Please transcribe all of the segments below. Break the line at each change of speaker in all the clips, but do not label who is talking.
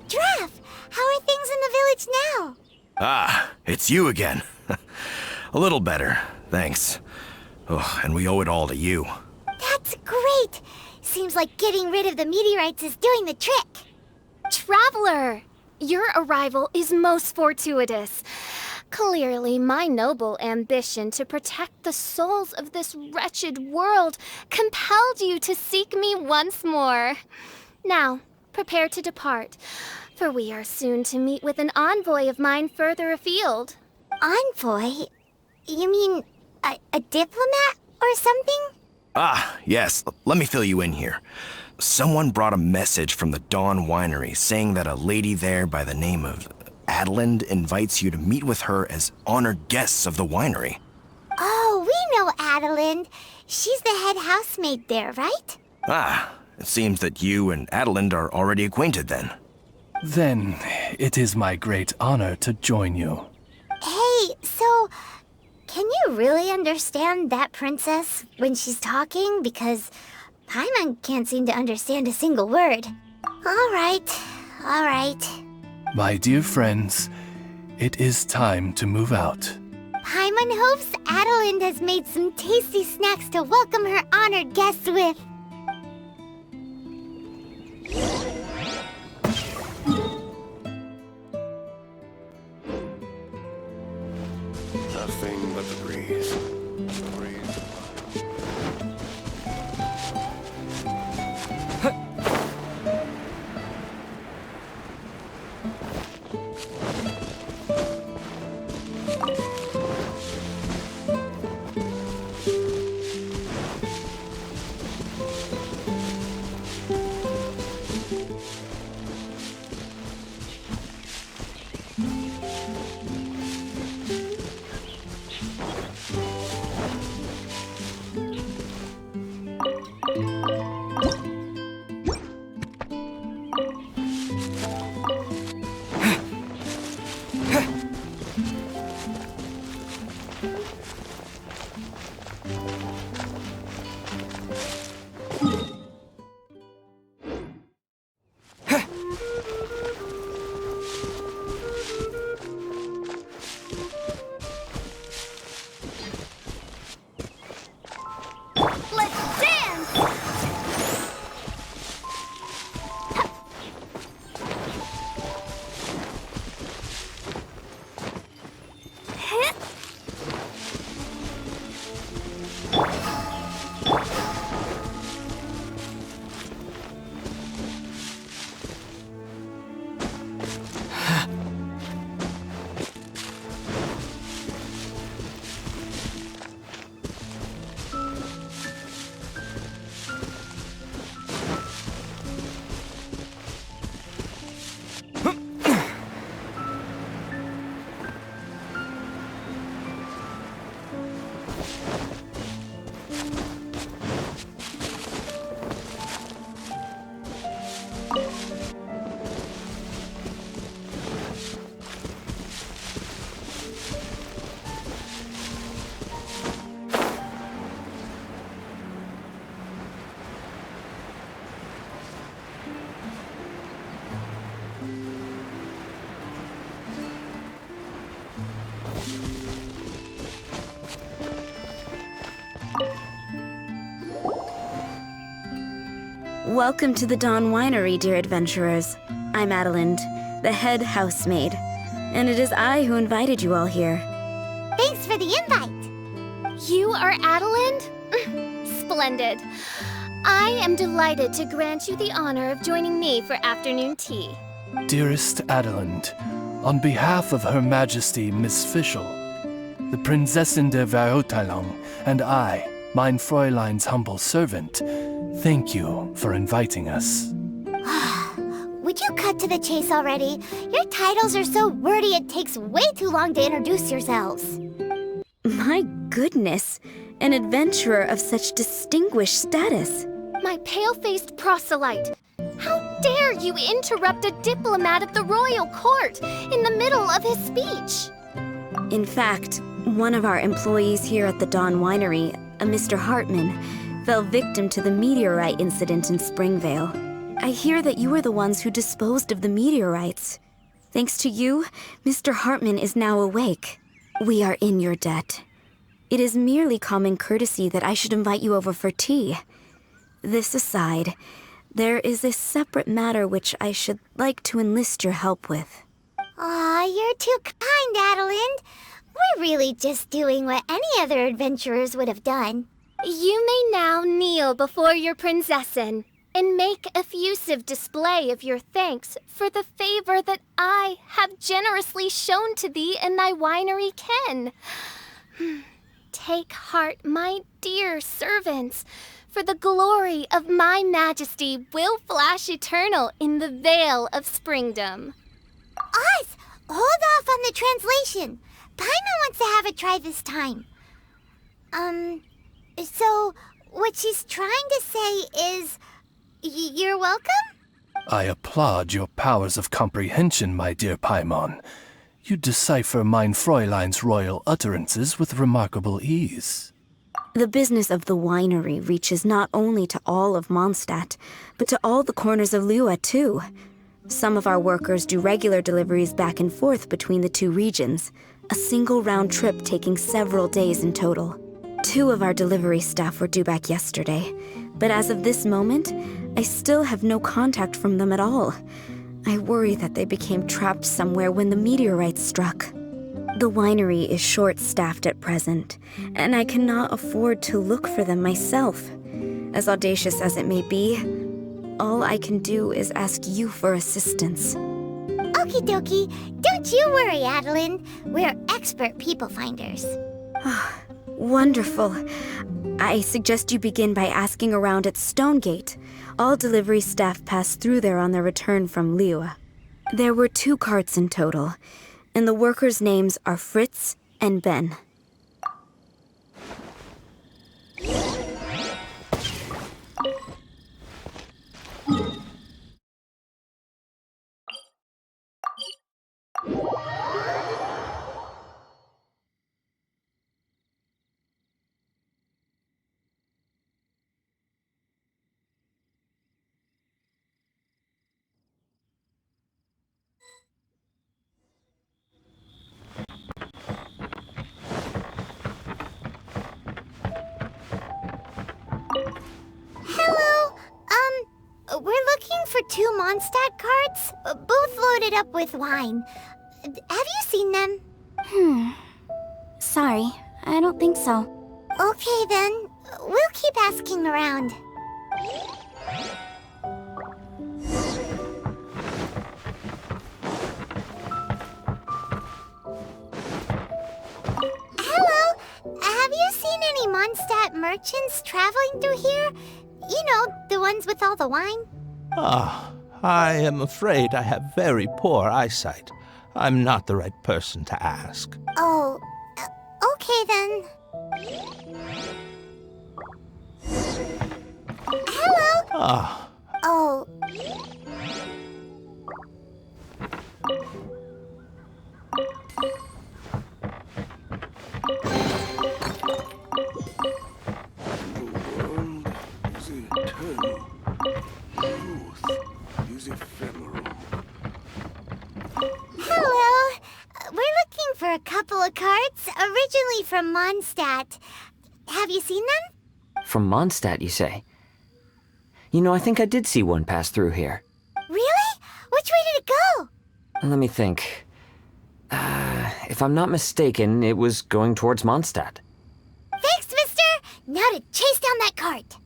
Giraffe, how are things in the village now?
Ah, it's you again. A little better, thanks. Oh, and we owe it all to you.
That's great! Seems like getting rid of the meteorites is doing the trick.
Traveler! Your arrival is most fortuitous. Clearly, my noble ambition to protect the souls of this wretched world compelled you to seek me once more. Now, prepare to depart, for we are soon to meet with an envoy of mine further afield.
Envoy? You mean a diplomat or something?
Ah, yes. Let me fill you in here. Someone brought a message from the Dawn Winery saying that a lady there by the name of Adelind invites you to meet with her as honored guests of the winery.
Oh, we know Adelind. She's the head housemaid there, right?
Ah, it seems that you and Adelind are already acquainted then.
Then it is my great honor to join you.
Hey, so can you really understand that princess when she's talking? Because Paimon can't seem to understand a single word. All right.
My dear friends, it is time to move out.
Paimon hopes Adelind has made some tasty snacks to welcome her honored guests with.
Nothing but the breeze.
Let's dance!
Welcome to the Dawn Winery, dear adventurers. I'm Adelind, the head housemaid, and it is I who invited you all here.
Thanks for the invite.
You are Adelind? Splendid. I am delighted to grant you the honor of joining me for afternoon tea.
Dearest Adelind, on behalf of Her Majesty Miss Fischl, the Prinzessin der Verurteilung, and I, mein Fräulein's humble servant, thank you for inviting us.
Would you cut to the chase already? Your titles are so wordy it takes way too long to introduce yourselves.
My goodness, an adventurer of such distinguished status.
My pale-faced proselyte. How dare you interrupt a diplomat of the royal court in the middle of his speech?
In fact, One of our employees here at the Dawn Winery, a Mr. Hartman, fell victim to the meteorite incident in Springvale. I hear that you were the ones who disposed of the meteorites. Thanks to you, Mr. Hartman is now awake. We are in your debt. It is merely common courtesy that I should invite you over for tea. This aside, there is a separate matter which I should like to enlist your help with.
Aw, you're too kind, Adelind. We're really just doing what any other adventurers would have done.
You may now kneel before your princessin and make effusive display of your thanks for the favor that I have generously shown to thee and thy winery ken. Take heart, my dear servants, for the glory of my majesty will flash eternal in the vale of springdom.
Oz, hold off on the translation. Paimon wants to have a try this time. So what she's trying to say is, you're welcome?
I applaud your powers of comprehension, my dear Paimon. You decipher mein Fräulein's royal utterances with remarkable ease.
The business of the winery reaches not only to all of Mondstadt, but to all the corners of Lua, too. Some of our workers do regular deliveries back and forth between the two regions, a single round trip taking several days in total. 2 of our delivery staff were due back yesterday, but as of this moment, I still have no contact from them at all. I worry that they became trapped somewhere when the meteorite struck. The winery is short-staffed at present, and I cannot afford to look for them myself. As audacious as it may be, all I can do is ask you for assistance.
Okie dokie. Don't you worry, Adelind. We're expert people finders.
Wonderful. I suggest you begin by asking around at Stonegate. All delivery staff pass through there on their return from Liyue. There were 2 carts in total, and the workers' names are Fritz and Ben.
Hello. We're looking for 2 Mondstadt carts, both loaded up with wine. Have you seen them?
Sorry, I don't think so.
Okay then. We'll keep asking around. Hello. Have you seen any Mondstadt merchants traveling through here? You know, the ones with all the wine?
I am afraid I have very poor eyesight. I'm not the right person to ask.
Oh, okay then. Hello? Oh. Hello. We're looking for a couple of carts, originally from Mondstadt. Have you seen them?
From Mondstadt, you say? You know, I think I did see one pass through here.
Really? Which way did it go?
Let me think. If I'm not mistaken, it was going towards Mondstadt.
Thanks, mister! Now to chase down that cart.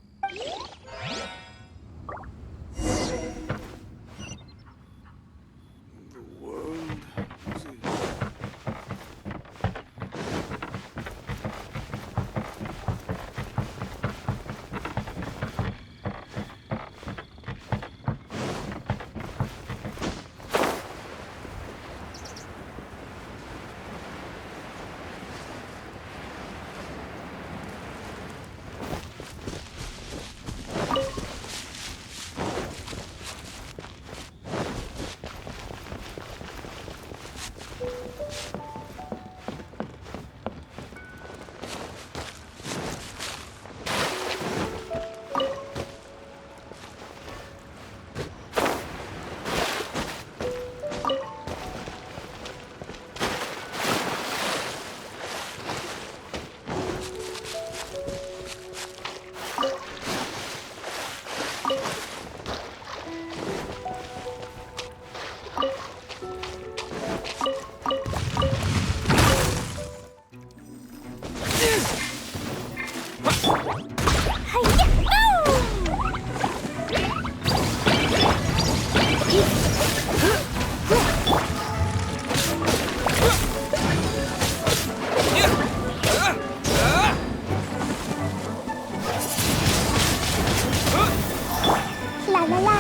La la la.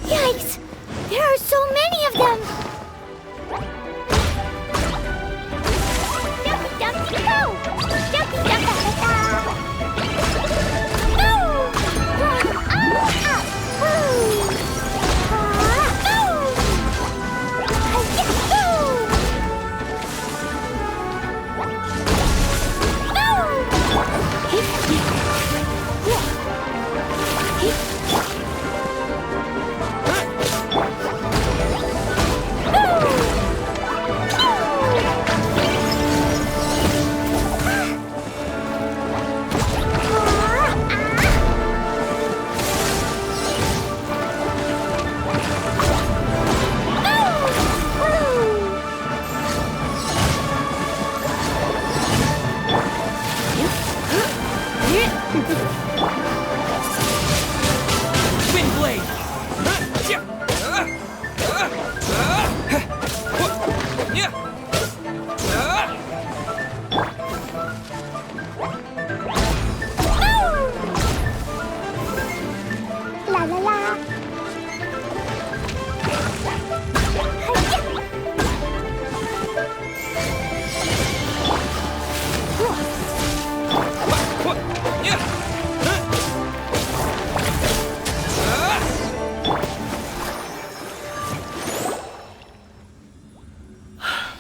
Yikes! There are so many of them! Jumpy, jumpy, go! Jumpy, jumpy, da, no! Ah, woo! La la la.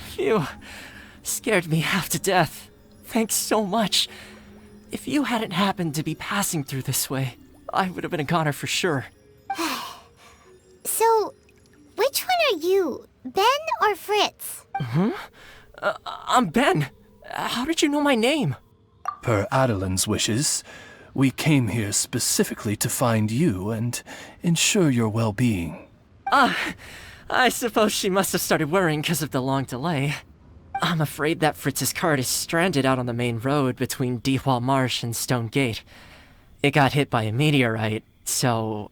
Phew. Scared me half to death. Thanks so much. If you hadn't happened to be passing through this way, I would have been a goner for sure.
So, which one are you? Ben or Fritz?
I'm Ben. How did you know my name?
Per Adelin's wishes, we came here specifically to find you and ensure your well-being.
I suppose she must have started worrying because of the long delay. I'm afraid that Fritz's cart is stranded out on the main road between Dihua Marsh and Stone Gate. It got hit by a meteorite, so...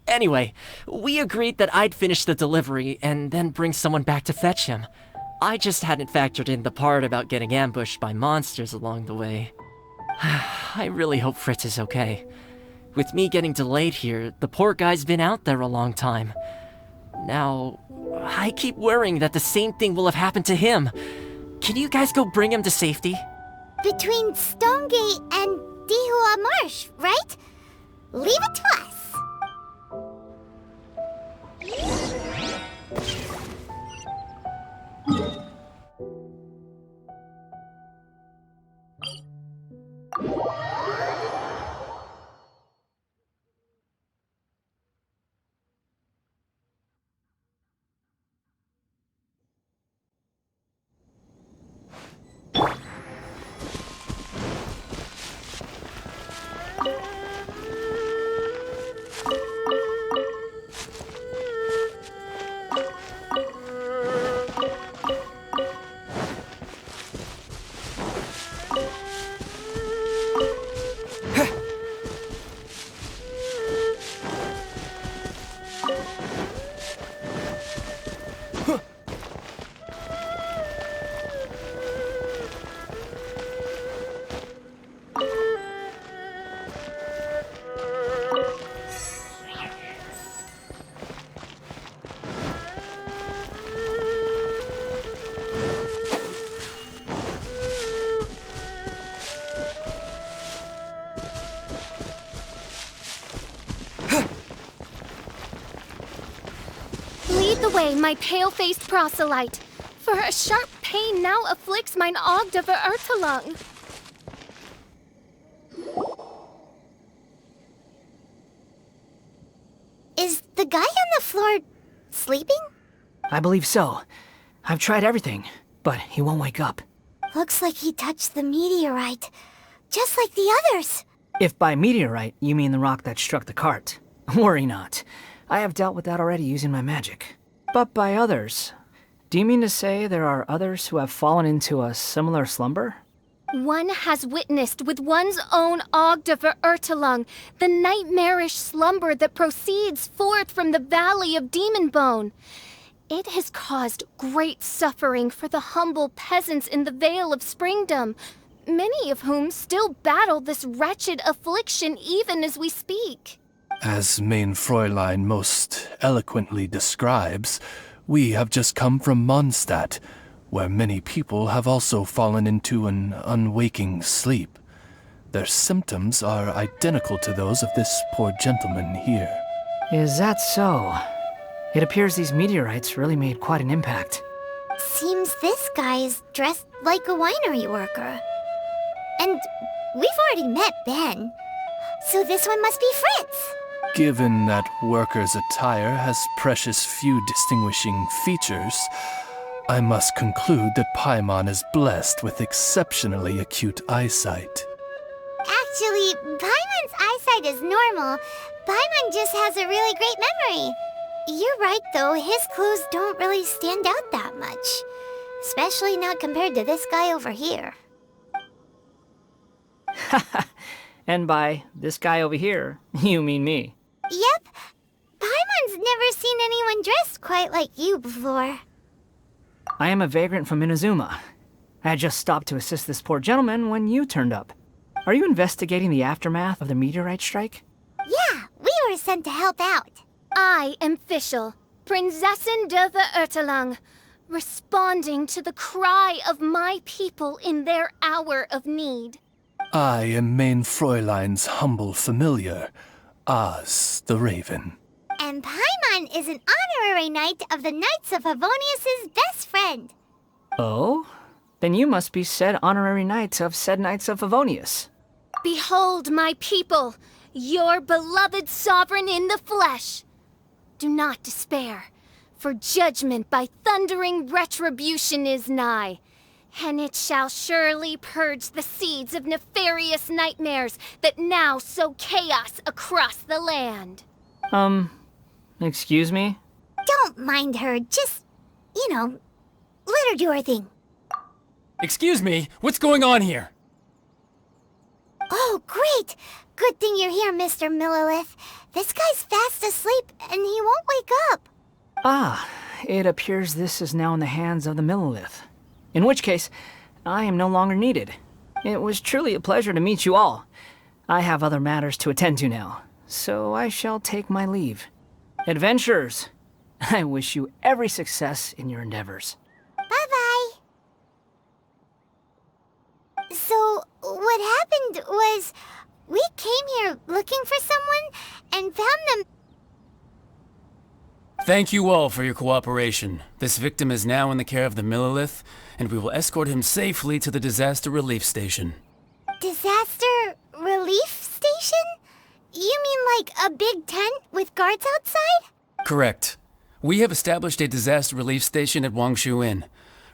Anyway, we agreed that I'd finish the delivery and then bring someone back to fetch him. I just hadn't factored in the part about getting ambushed by monsters along the way. I really hope Fritz is okay. With me getting delayed here, the poor guy's been out there a long time. Now, I keep worrying that the same thing will have happened to him. Can you guys go bring him to safety?
Between Stonegate and Dihua Marsh, right? Leave it to us.
Lead the way, my pale-faced proselyte, for a sharp pain now afflicts mine Ogd of Ertelung.
Is the guy on the floor sleeping?
I believe so. I've tried everything, but he won't wake up.
Looks like he touched the meteorite, just like the others.
If by meteorite you mean the rock that struck the cart, worry not. I have dealt with that already using my magic. But by others, do you mean to say there are others who have fallen into a similar slumber?
One has witnessed with one's own Ogda Verurtelung the nightmarish slumber that proceeds forth from the valley of Demonbone. It has caused great suffering for the humble peasants in the Vale of Springdom, many of whom still battle this wretched affliction even as we speak.
As Main Fräulein most eloquently describes, we have just come from Mondstadt, where many people have also fallen into an unwaking sleep. Their symptoms are identical to those of this poor gentleman here.
Is that so? It appears these meteorites really made quite an impact.
Seems this guy is dressed like a winery worker. And we've already met Ben, so this one must be Fritz.
Given that worker's attire has precious few distinguishing features, I must conclude that Paimon is blessed with exceptionally acute eyesight.
Actually, Paimon's eyesight is normal. Paimon just has a really great memory. You're right, though. His clothes don't really stand out that much. Especially not compared to this guy over here.
And by this guy over here, you mean me.
Yep. Paimon's never seen anyone dressed quite like you before.
I am a vagrant from Inazuma. I had just stopped to assist this poor gentleman when you turned up. Are you investigating the aftermath of the meteorite strike?
Yeah, we were sent to help out.
I am Fischl, Prinzessin der Verurtelung, responding to the cry of my people in their hour of need.
I am Main Fräulein's humble familiar, Oz the Raven.
And Paimon is an honorary knight of the Knights of Favonius' best friend.
Oh? Then you must be said honorary knight of said Knights of Favonius.
Behold my people, your beloved sovereign in the flesh. Do not despair, for judgment by thundering retribution is nigh, and it shall surely purge the seeds of nefarious nightmares that now sow chaos across the land.
Excuse me?
Don't mind her, just, let her do her thing.
Excuse me, what's going on here?
Oh, great! Good thing you're here, Mr. Millilith. This guy's fast asleep, and he won't wake up.
Ah, it appears this is now in the hands of the Millilith. In which case, I am no longer needed. It was truly a pleasure to meet you all. I have other matters to attend to now, so I shall take my leave. Adventurers, I wish you every success in your endeavors.
Bye-bye. So, what happened was, we came here looking for someone and found them.
Thank you all for your cooperation. This victim is now in the care of the Millilith, and we will escort him safely to the disaster relief station.
Disaster relief station? You mean like a big tent with guards outside?
Correct. We have established a disaster relief station at Wangshu Inn,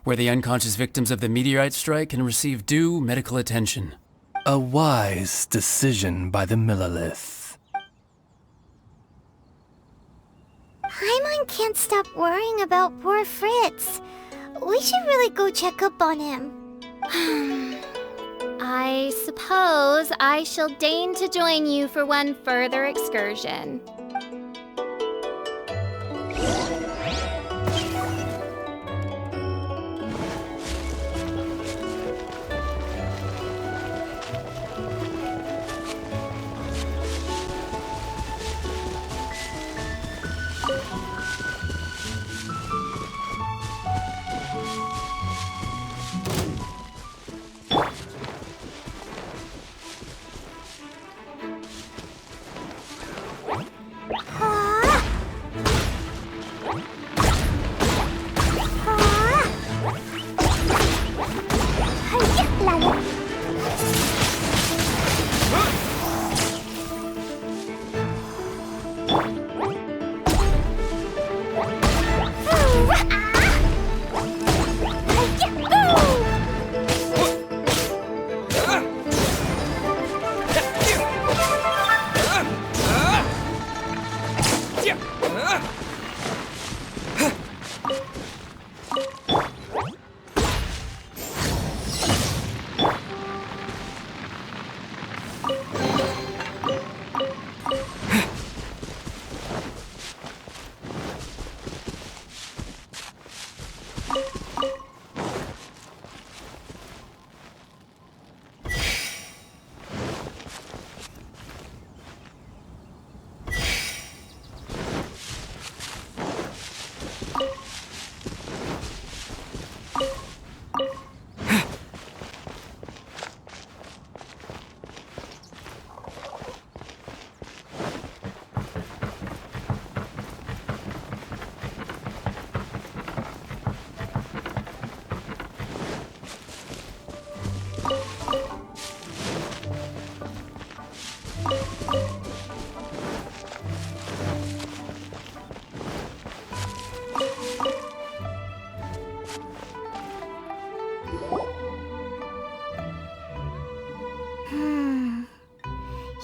where the unconscious victims of the meteorite strike can receive due medical attention.
A wise decision by the Millilith.
Paimon can't stop worrying about poor Fritz. We should really go check up on him.
I suppose I shall deign to join you for one further excursion.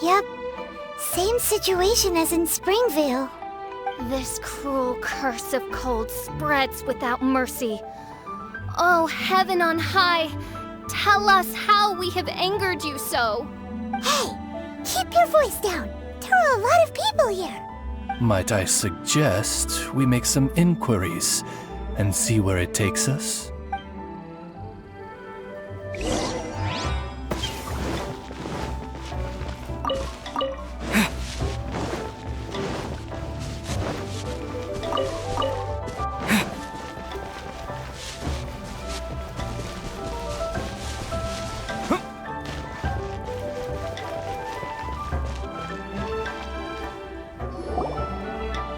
Yep. Same situation as in Springvale.
This cruel curse of cold spreads without mercy. Oh, heaven on high, tell us how we have angered you so.
Hey, keep your voice down. There are a lot of people here.
Might I suggest we make some inquiries and see where it takes us?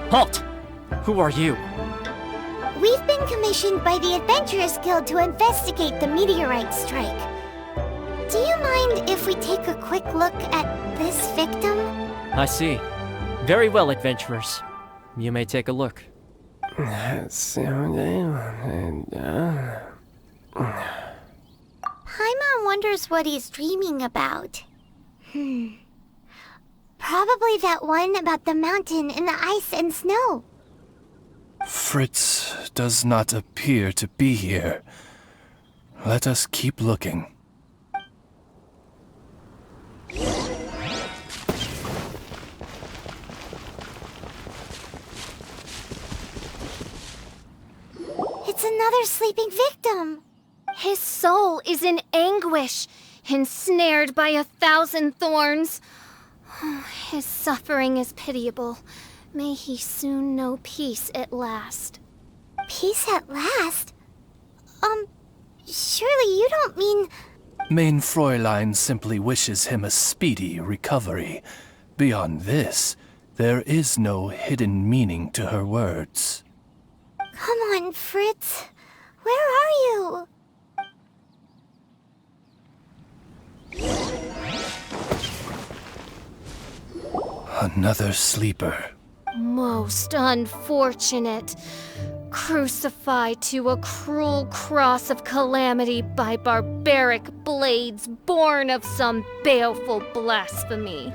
Halt! Who are you?
We've been commissioned by the Adventurers Guild to investigate the meteorite strike. Do you mind if we take a quick look at this victim?
I see. Very well, adventurers. You may take a look.
Paimon wonders what he's dreaming about. Probably that one about the mountain and the ice and snow.
Fritz does not appear to be here. Let us keep looking.
It's another sleeping victim.
His soul is in anguish, ensnared by 1,000 thorns. His suffering is pitiable. May he soon know peace at last.
Peace at last? Surely you don't mean...
Mein Fräulein simply wishes him a speedy recovery. Beyond this, there is no hidden meaning to her words.
Come on, Fritz. Where are you?
Another sleeper.
Most unfortunate. Crucified to a cruel cross of calamity by barbaric blades born of some baleful blasphemy.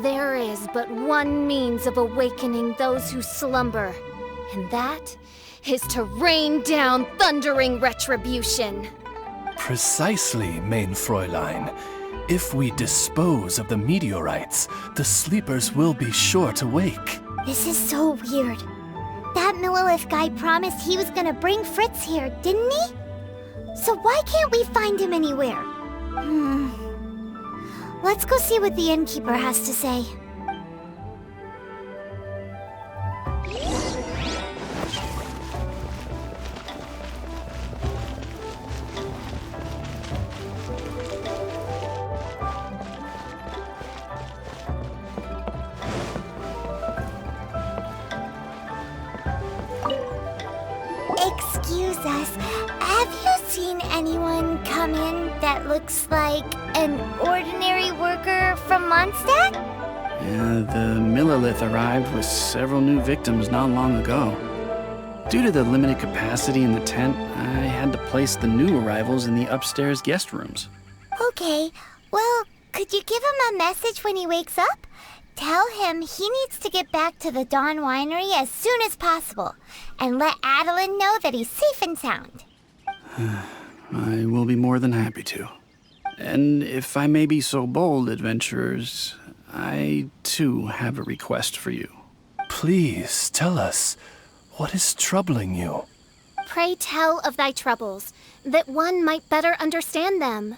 There is but one means of awakening those who slumber, and that is to rain down thundering retribution.
Precisely, Mein Fräulein. If we dispose of the meteorites, the sleepers will be sure to wake.
This is so weird. That Millilith guy promised he was gonna bring Fritz here, didn't he? So why can't we find him anywhere? Let's go see what the innkeeper has to say. Excuse us, have you seen anyone come in that looks like an ordinary worker from Mondstadt?
Yeah, the Millilith arrived with several new victims not long ago. Due to the limited capacity in the tent, I had to place the new arrivals in the upstairs guest rooms.
Okay, well, could you give him a message when he wakes up? Tell him he needs to get back to the Dawn Winery as soon as possible, and let Adeline know that he's safe and sound.
I will be more than happy to. And if I may be so bold, adventurers, I too have a request for you.
Please tell us, what is troubling you?
Pray tell of thy troubles, that one might better understand them.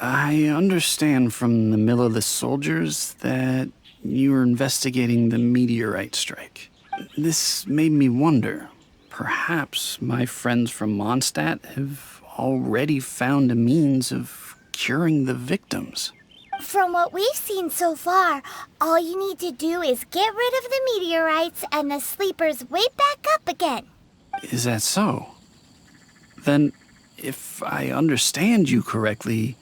I understand from the Millerless soldiers that you are investigating the meteorite strike. This made me wonder, perhaps my friends from Mondstadt have already found a means of curing the victims.
From what we've seen so far, all you need to do is get rid of the meteorites and the sleepers wake back up again.
Is that so? Then, if I understand you correctly,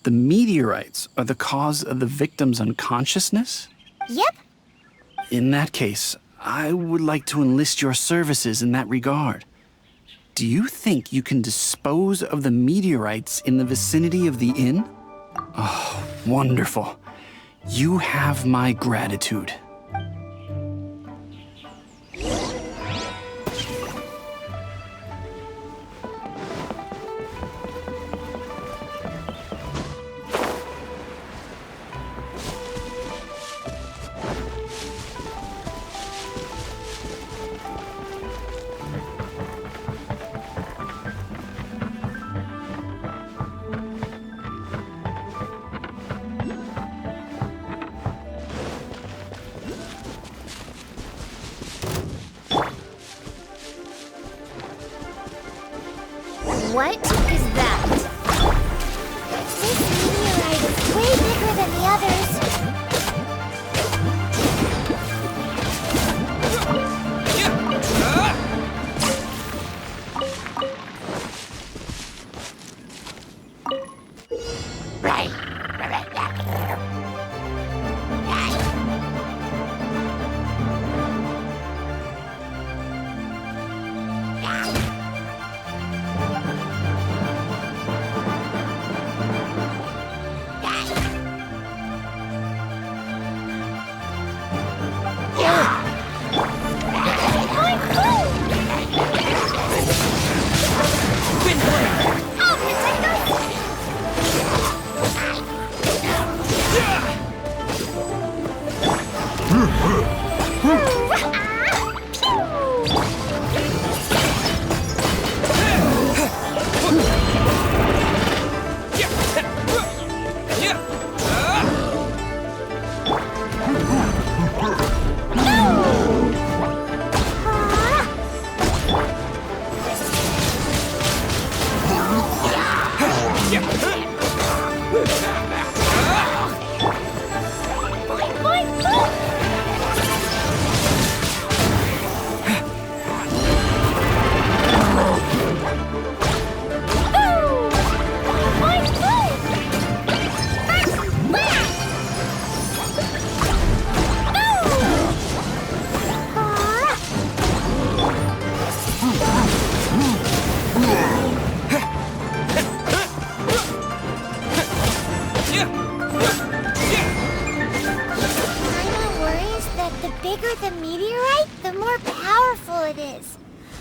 the meteorites are the cause of the victim's unconsciousness?
Yep.
In that case, I would like to enlist your services in that regard. Do you think you can dispose of the meteorites in the vicinity of the inn? Oh, wonderful. You have my gratitude.
What is that?
This meteorite is way bigger than the others.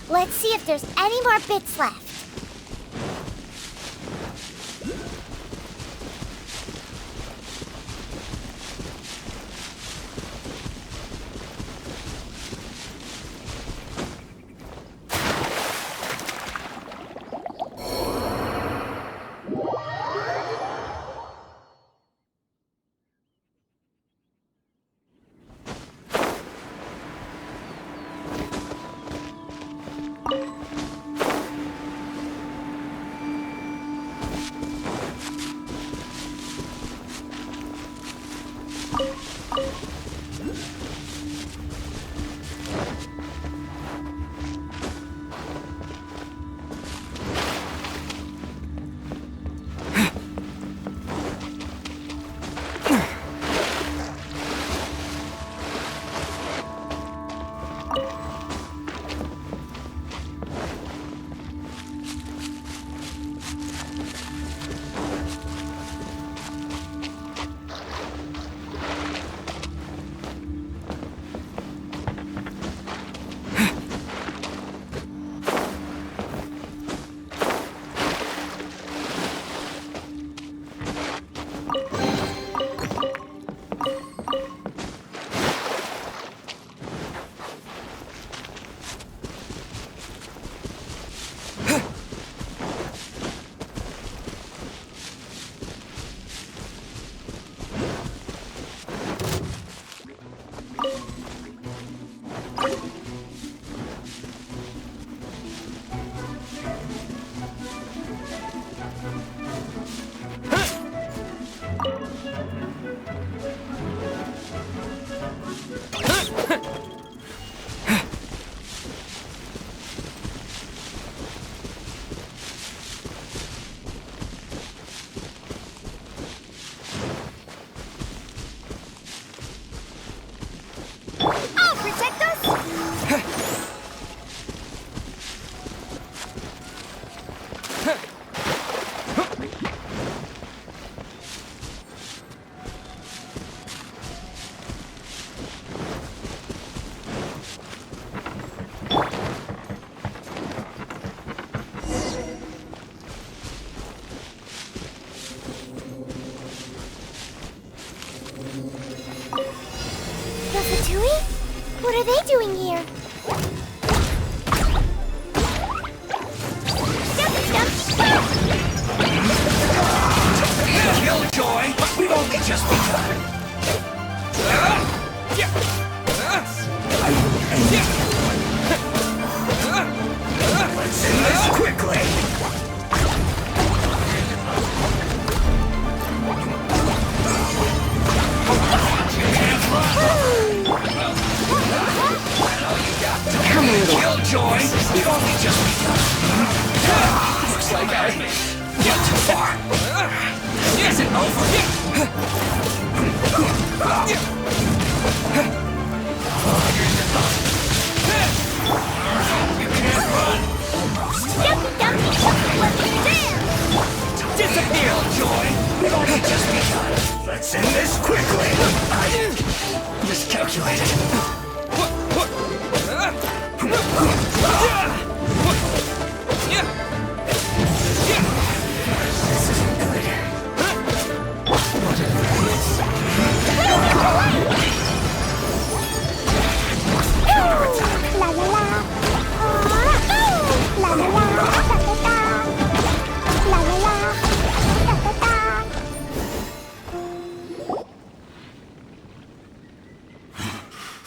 Let's see if there's any more bits left. What are they doing here?
Killjoy! We've only just begun! I will end it. Let's end this quickly! Come a little. Killjoy! We've only just begun. Looks like I got too far. Is it over? You can't run! Disappear! Killjoy! We've only just begun. Let's end this quickly! I miscalculated. This isn't good. Whatever it is. Counterattack.
La la la. La la la. Da da da. La la la. Da da da.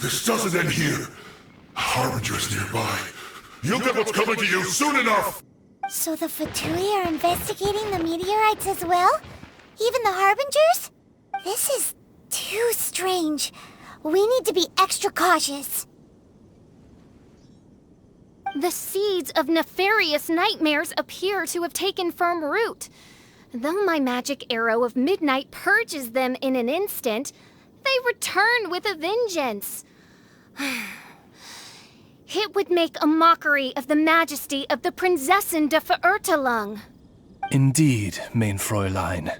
This doesn't end here. Harbinger's nearby. You'll get what's coming to you soon enough!
So the Fatui are investigating the meteorites as well? Even the Harbingers? This is too strange. We need to be extra cautious.
The seeds of nefarious nightmares appear to have taken firm root. Though my magic arrow of midnight purges them in an instant, they return with a vengeance. It would make a mockery of the majesty of the Prinzessin de Verurtelung.
Indeed, mein Fräulein.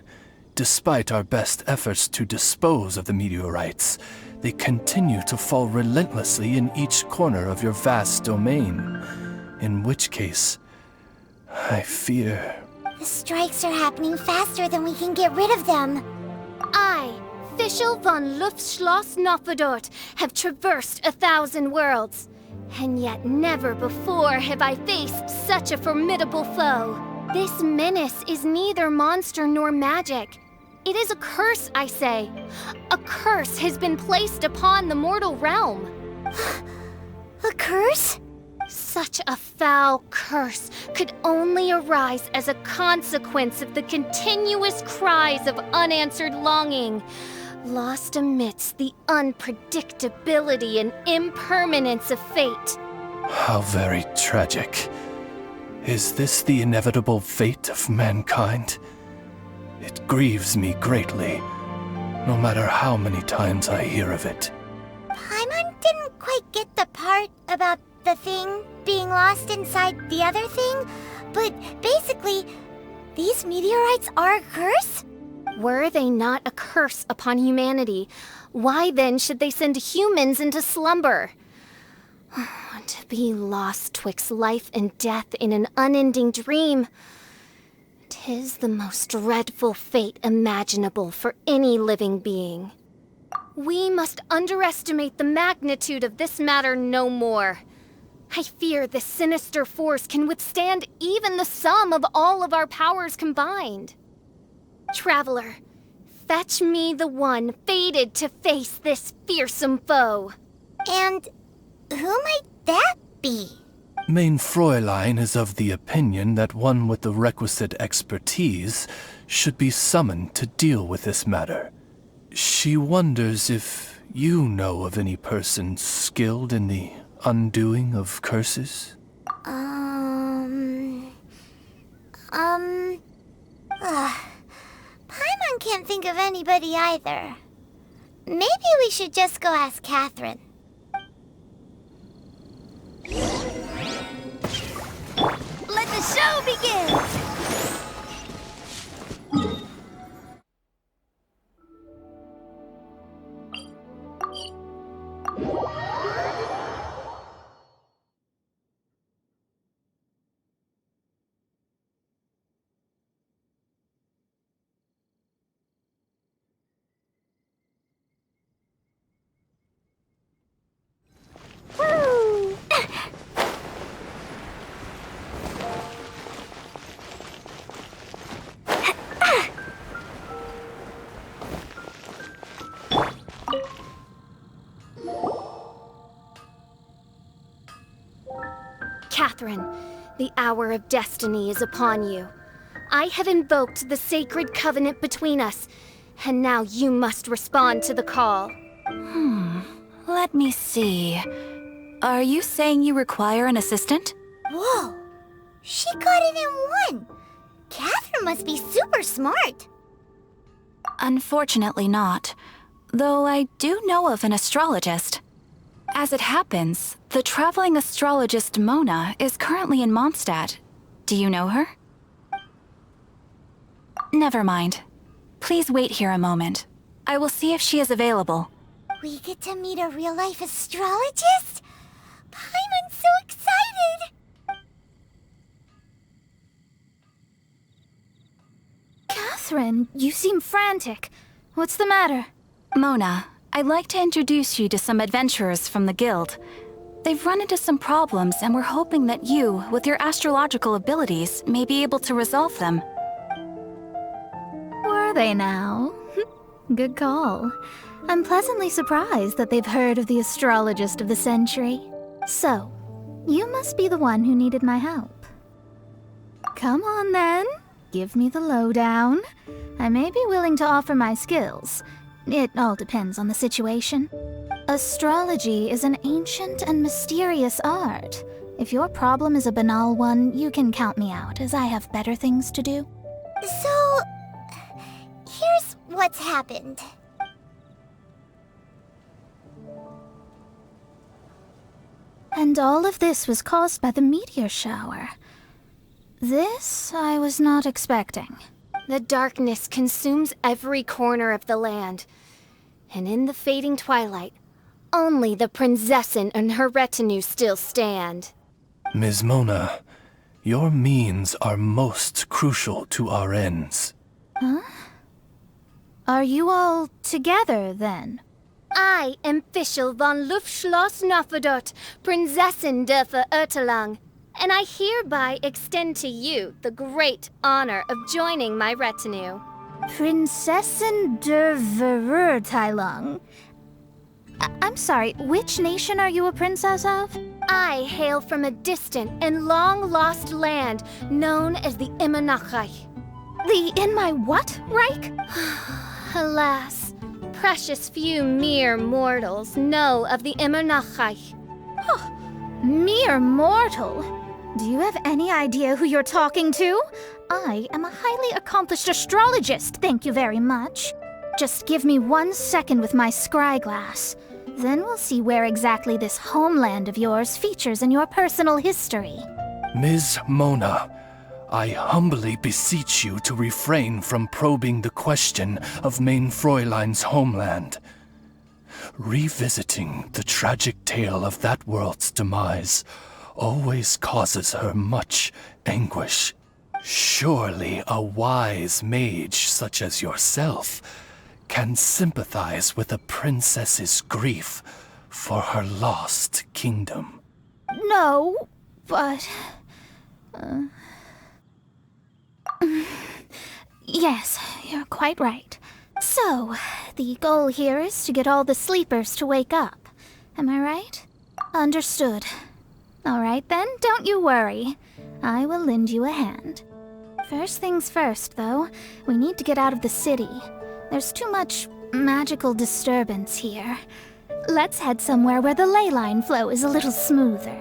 Despite our best efforts to dispose of the meteorites, they continue to fall relentlessly in each corner of your vast domain. In which case, I fear...
The strikes are happening faster than we can get rid of them.
I, Fischl von Luftschloss Nofedort, have traversed 1,000 worlds. And yet never before have I faced such a formidable foe. This menace is neither monster nor magic. It is a curse, I say. A curse has been placed upon the mortal realm.
A curse?
Such a foul curse could only arise as a consequence of the continuous cries of unanswered longing, lost amidst the unpredictability and impermanence of fate.
How very tragic. Is this the inevitable fate of mankind? It grieves me greatly, no matter how many times I hear of it.
Paimon didn't quite get the part about the thing being lost inside the other thing, but basically, these meteorites are a curse?
Were they not a curse upon humanity, why then should they send humans into slumber? To be lost twixt life and death in an unending dream, 'tis the most dreadful fate imaginable for any living being. We must underestimate the magnitude of this matter no more. I fear this sinister force can withstand even the sum of all of our powers combined. Traveler, fetch me the one fated to face this fearsome foe.
And who might that be?
Mein Fräulein is of the opinion that one with the requisite expertise should be summoned to deal with this matter. She wonders if you know of any person skilled in the undoing of curses.
Paimon can't think of anybody either. Maybe we should just go ask Catherine.
Let the show begin! Catherine, the hour of destiny is upon you. I have invoked the sacred covenant between us, and now you must respond to the call.
Let me see. Are you saying you require an assistant?
Whoa! She got it in one! Catherine must be super smart!
Unfortunately not, though I do know of an astrologist. As it happens, the traveling astrologist Mona is currently in Mondstadt. Do you know her? Never mind. Please wait here a moment. I will see if she is available.
We get to meet a real-life astrologist? Paimon's so excited!
Catherine, you seem frantic. What's the matter?
Mona, I'd like to introduce you to some adventurers from the guild. They've run into some problems and we're hoping that you, with your astrological abilities, may be able to resolve them.
Were they now? Good call. I'm pleasantly surprised that they've heard of the astrologist of the century. So, you must be the one who needed my help. Come on then, give me the lowdown. I may be willing to offer my skills. It all depends on the situation. Astrology is an ancient and mysterious art. If your problem is a banal one, you can count me out, as I have better things to do.
So, here's what's happened.
And all of this was caused by the meteor shower. This I was not expecting. The darkness consumes every corner of the land. And in the fading twilight, only the Prinzessin and her retinue still stand.
Ms. Mona, your means are most crucial to our ends.
Huh? Are you all together, then? I am Fischl von Luftschloss Nofadot, Prinzessin der Verurteilung, and I hereby extend to you the great honor of joining my retinue. Prinzessin der Verurteilung? I'm sorry, which nation are you a princess of? I hail from a distant and long-lost land known as the Immernachtreich. The in my what, Reich? Alas, precious few mere mortals know of the Immernachtreich. Oh, mere mortal? Do you have any idea who you're talking to? I am a highly accomplished astrologist, thank you very much. Just give me 1 second with my scryglass. Then we'll see where exactly this homeland of yours features in your personal history.
Ms. Mona, I humbly beseech you to refrain from probing the question of Main Fräulein's homeland. Revisiting the tragic tale of that world's demise always causes her much anguish. Surely a wise mage such as yourself can sympathize with a princess's grief for her lost kingdom.
No, but... Yes, you're quite right. So, the goal here is to get all the sleepers to wake up. Am I right? Understood. All right then, don't you worry. I will lend you a hand. First things first, though, we need to get out of the city. There's too much magical disturbance here. Let's head somewhere where the ley line flow is a little smoother.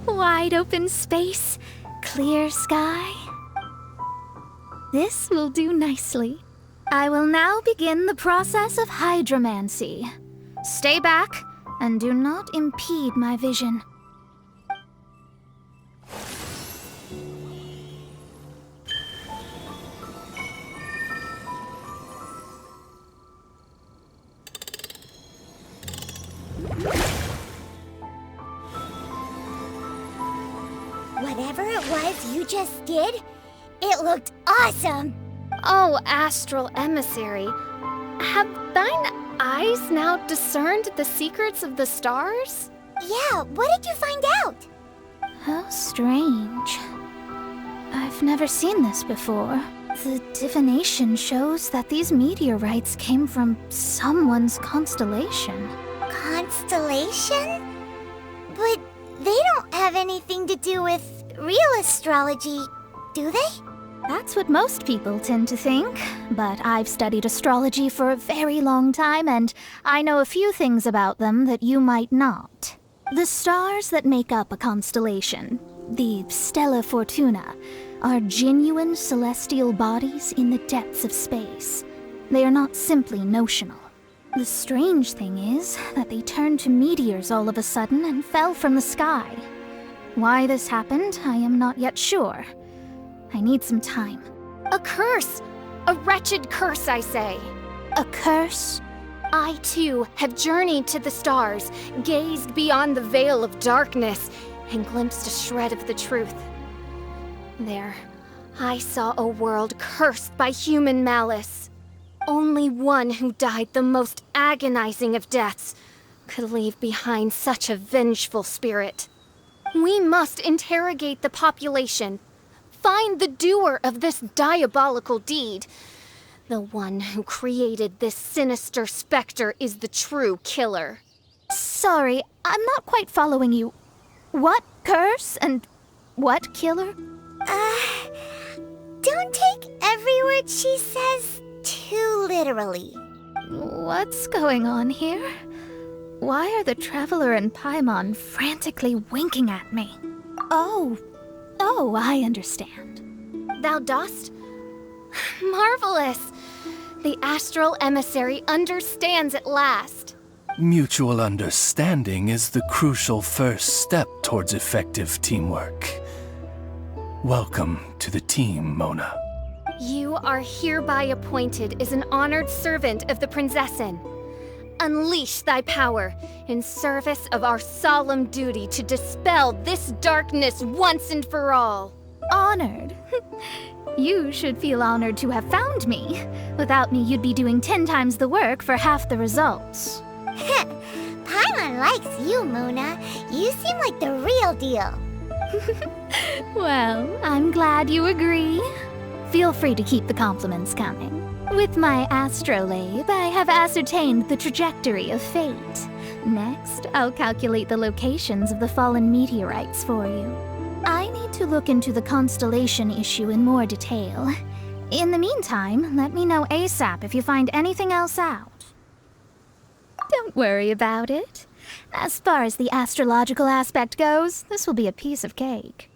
Wide open space, clear sky. This will do nicely. I will now begin the process of hydromancy. Stay back and do not impede my vision.
whatever it was you just did, it looked awesome.
Oh, astral emissary, have thine eyes now discerned the secrets of the stars?
Yeah, what did you find out?
How strange. I've never seen this before. The divination shows that these meteorites came from someone's constellation.
Constellation? But they don't have anything to do with real astrology, do they?
That's what most people tend to think, but I've studied astrology for a very long time, and I know a few things about them that you might not. The stars that make up a constellation, the Stella Fortuna, are genuine celestial bodies in the depths of space. They are not simply notional. The strange thing is that they turned to meteors all of a sudden and fell from the sky. Why this happened, I am not yet sure. I need some time.
A curse! A wretched curse, I say.
A curse?
I, too, have journeyed to the stars, gazed beyond the veil of darkness, and glimpsed a shred of the truth. There, I saw a world cursed by human malice. Only one who died the most agonizing of deaths could leave behind such a vengeful spirit. We must interrogate the population, find the doer of this diabolical deed. The one who created this sinister specter is the true killer.
Sorry, I'm not quite following you. What curse and what killer?
Don't take every word she says too literally.
What's going on here? Why are the Traveler and Paimon frantically winking at me? Oh, I understand.
Thou dost? Marvelous! The astral emissary understands at last.
Mutual understanding is the crucial first step towards effective teamwork. Welcome to the team, Mona.
You are hereby appointed as an honored servant of the Prinzessin. Unleash thy power in service of our solemn duty to dispel this darkness once and for all.
Honored? You should feel honored to have found me. Without me, you'd be doing 10 times the work for half the results.
Paimon likes you, Mona. You seem like the real deal.
Well, I'm glad you agree. Feel free to keep the compliments coming. With my astrolabe, I have ascertained the trajectory of fate. Next, I'll calculate the locations of the fallen meteorites for you. I need to look into the constellation issue in more detail. In the meantime, let me know ASAP if you find anything else out. Don't worry about it. As far as the astrological aspect goes, this will be a piece of cake.